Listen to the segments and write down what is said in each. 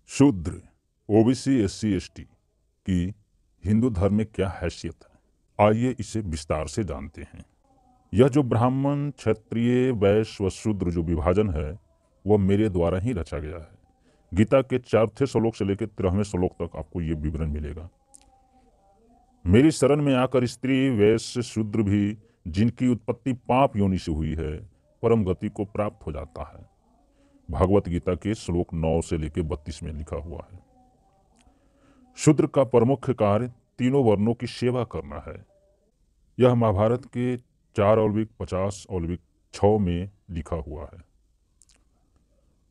शूद्र, OBC, SC, ST की हिंदू धर्म में क्या हैसियत है, आइए इसे विस्तार से जानते हैं। यह जो ब्राह्मण, क्षत्रिय, वैश्य व शूद्र जो विभाजन है वह मेरे द्वारा ही रचा गया है। गीता के 4वें श्लोक से लेकर 13वें श्लोक तक आपको ये विवरण मिलेगा। मेरी शरण में आकर स्त्री, वैश्य, शूद्र भी जिनकी उत्पत्ति पाप योनि से हुई है परम गति को प्राप्त हो जाता है। भगवत गीता के श्लोक 9 से लेकर 32 में लिखा हुआ है। शूद्र का प्रमुख कार्य तीनों वर्णों की सेवा करना है। यह महाभारत के 4:50:6 में लिखा हुआ है।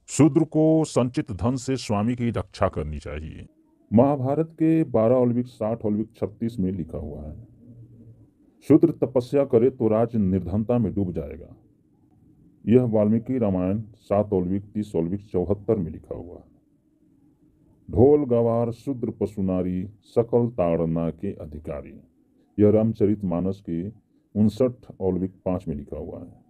शूद्र को संचित धन से स्वामी की रक्षा करनी चाहिए। महाभारत के 12:60:36 में लिखा हुआ है। शूद्र तपस्या करे तो राज्य निर्धनता में डूब जाएगा। यह वाल्मीकि रामायण 7:30:74 में लिखा हुआ है। ढोल गवार शूद्र पशु नारी सकल ताड़ना के अधिकारी। यह रामचरितमानस के 59:5 में लिखा हुआ है।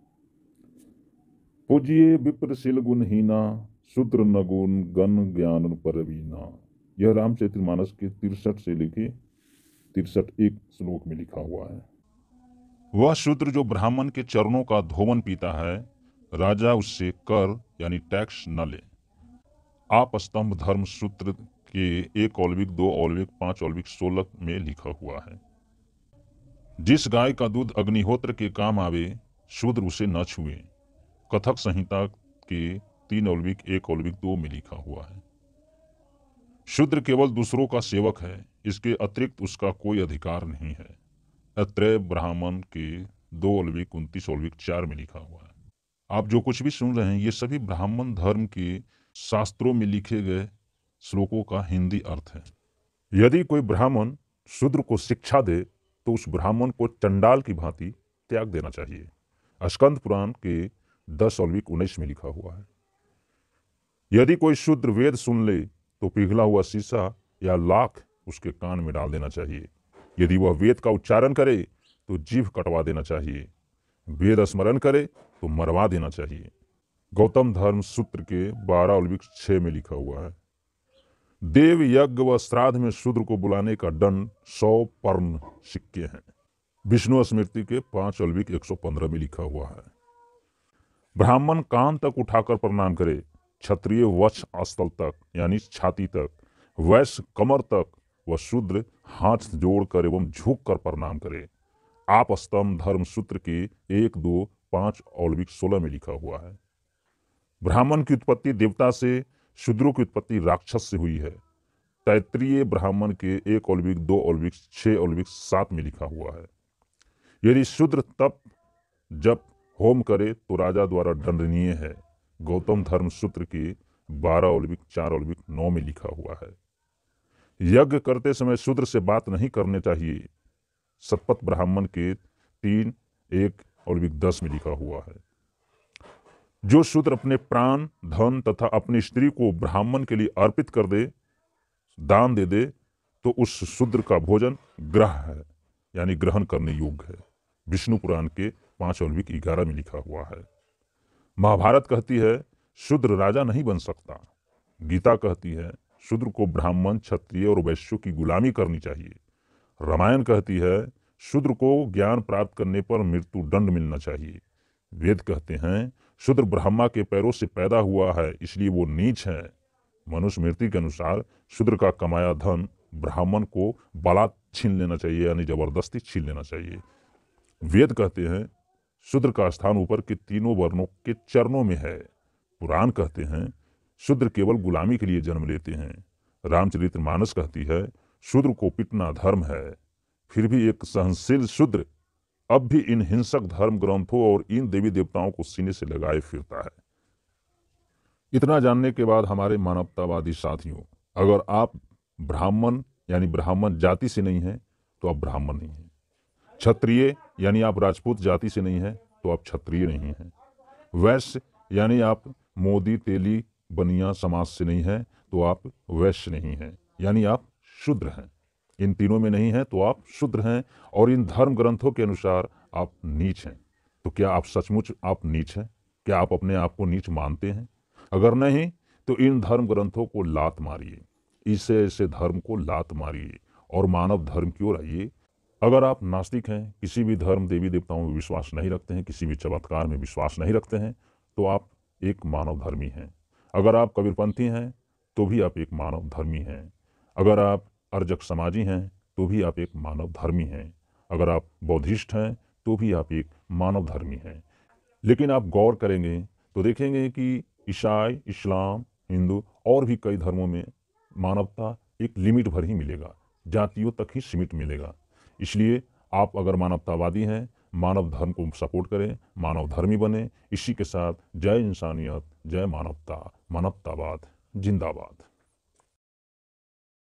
पूजिए विप्रशील गुणहीना शूद्र नगुण गण ज्ञान परवीना। यह रामचरितमानस के 63 से लेके 63 श्लोक में लिखा हुआ है। वह शूद्र जो ब्राह्मण के चरणों का धोवन पीता है, राजा उससे कर यानी टैक्स न ले। आप स्तंभ धर्म सूत्र के 1:2:5:16 में लिखा हुआ है। जिस गाय का दूध अग्निहोत्र के काम आवे, शूद्र उसे न छुए। कथक संहिता के 3:1:2 में लिखा हुआ है। शूद्र केवल दूसरों का सेवक है, इसके अतिरिक्त उसका कोई अधिकार नहीं है। अत्रैय ब्राह्मण के 2:29:4 में लिखा हुआ है। आप जो कुछ भी सुन रहे हैं ये सभी ब्राह्मण धर्म के शास्त्रों में लिखे गए श्लोकों का हिंदी अर्थ है। यदि कोई ब्राह्मण शूद्र को शिक्षा दे तो उस ब्राह्मण को चंडाल की भांति त्याग देना चाहिए। स्कंद पुराण के 10:19 में लिखा हुआ है। यदि कोई शूद्र वेद सुन ले तो पिघला हुआ शीशा या लाख उसके कान में डाल देना चाहिए। यदि वह वेद का उच्चारण करे तो जीभ कटवा देना चाहिए। वेद स्मरण करे तो मरवा देना चाहिए। गौतम धर्म सूत्र के 12:6 में लिखा हुआ है। देव यज्ञ व श्राद्ध में शूद्र को बुलाने का दंड 100 पर्ण सिक्के हैं। विष्णु स्मृति के 5:115 में लिखा हुआ है। ब्राह्मण कान तक उठाकर प्रणाम करे, क्षत्रिय वक्ष स्थल तक यानी छाती तक, वैश्य कमर तक व शूद्र हाथ जोड़कर एवं झुक कर प्रणाम करे। आप स्तंभ धर्म सूत्र के 1:2:5:16 में लिखा हुआ है। ब्राह्मण की उत्पत्ति देवता से, शूद्रों की उत्पत्ति राक्षस से हुई है। तैत्रीय ब्राह्मण के 1:2:6:7 में लिखा हुआ है। यदि शूद्र तप जप होम करे तो राजा द्वारा दंडनीय है। गौतम धर्म सूत्र के 12:4:9 में लिखा हुआ है। यज्ञ करते समय शूद्र से बात नहीं करने चाहिए। शतपथ ब्राह्मण के 3:1:10 में लिखा हुआ है। जो शूद्र अपने प्राण, धन तथा अपनी स्त्री को ब्राह्मण के लिए अर्पित कर दे, दान दे दे, तो उस शूद्र का भोजन ग्रह है यानी ग्रहण करने योग्य है। विष्णु पुराण के 5:11 में लिखा हुआ है। महाभारत कहती है शूद्र राजा नहीं बन सकता। गीता कहती है शूद्र को ब्राह्मण, क्षत्रिय और वैश्यों की गुलामी करनी चाहिए। रामायण कहती है शूद्र को ज्ञान प्राप्त करने पर मृत्यु दंड मिलना चाहिए। वेद कहते हैं शूद्र ब्रह्मा के पैरों से पैदा हुआ है इसलिए वो नीच है। मनुस्मृति के अनुसार शूद्र का कमाया धन ब्राह्मण को बलात् छीन लेना चाहिए यानी जबरदस्ती छीन लेना चाहिए। वेद कहते हैं शूद्र का स्थान ऊपर के तीनों वर्णों के चरणों में है। पुराण कहते हैं शूद्र केवल गुलामी के लिए जन्म लेते हैं। रामचरितमानस कहती है शूद्र को पिटना धर्म है। फिर भी एक सहनशील शूद्र अब भी इन हिंसक धर्म ग्रंथों और इन देवी देवताओं को सीने से लगाए फिरता है। इतना जानने के बाद हमारे मानवतावादी साथियों, अगर आप ब्राह्मण यानी ब्राह्मण जाति से नहीं हैं तो आप ब्राह्मण नहीं हैं। क्षत्रिय यानी आप राजपूत जाति से नहीं हैं तो आप क्षत्रिय नहीं हैं। वैश्य यानी आप मोदी, तेली, बनिया समाज से नहीं हैं तो आप वैश्य नहीं हैं यानी आप शूद्र हैं। इन तीनों में नहीं हैं तो आप शूद्र हैं और इन धर्म ग्रंथों के अनुसार आप नीच हैं। तो क्या आप सचमुच आप नीच हैं? क्या आप अपने आप को नीच मानते हैं? अगर नहीं तो इन धर्म ग्रंथों को लात मारिए, इसे ऐसे धर्म को लात मारिए और मानव धर्म की ओर आइए। अगर आप नास्तिक हैं, किसी भी धर्म देवी देवताओं में विश्वास नहीं रखते हैं, किसी भी चमत्कार में विश्वास नहीं रखते हैं, तो आप एक मानव धर्मी हैं। अगर आप कबीरपंथी हैं तो भी आप एक मानव धर्मी हैं। अगर आप अर्जक समाजी हैं तो भी आप एक मानव धर्मी हैं। अगर आप बौद्धिस्ट हैं तो भी आप एक मानव धर्मी हैं। लेकिन आप गौर करेंगे तो देखेंगे कि ईसाई, इस्लाम, हिंदू और भी कई धर्मों में मानवता एक लिमिट भर ही मिलेगा, जातियों तक ही सीमित मिलेगा। इसलिए आप अगर मानवतावादी हैं, मानव धर्म को सपोर्ट करें, मानव धर्मी बने। इसी के साथ जय इंसानियत, जय मानवता, मानवतावाद जिंदाबाद।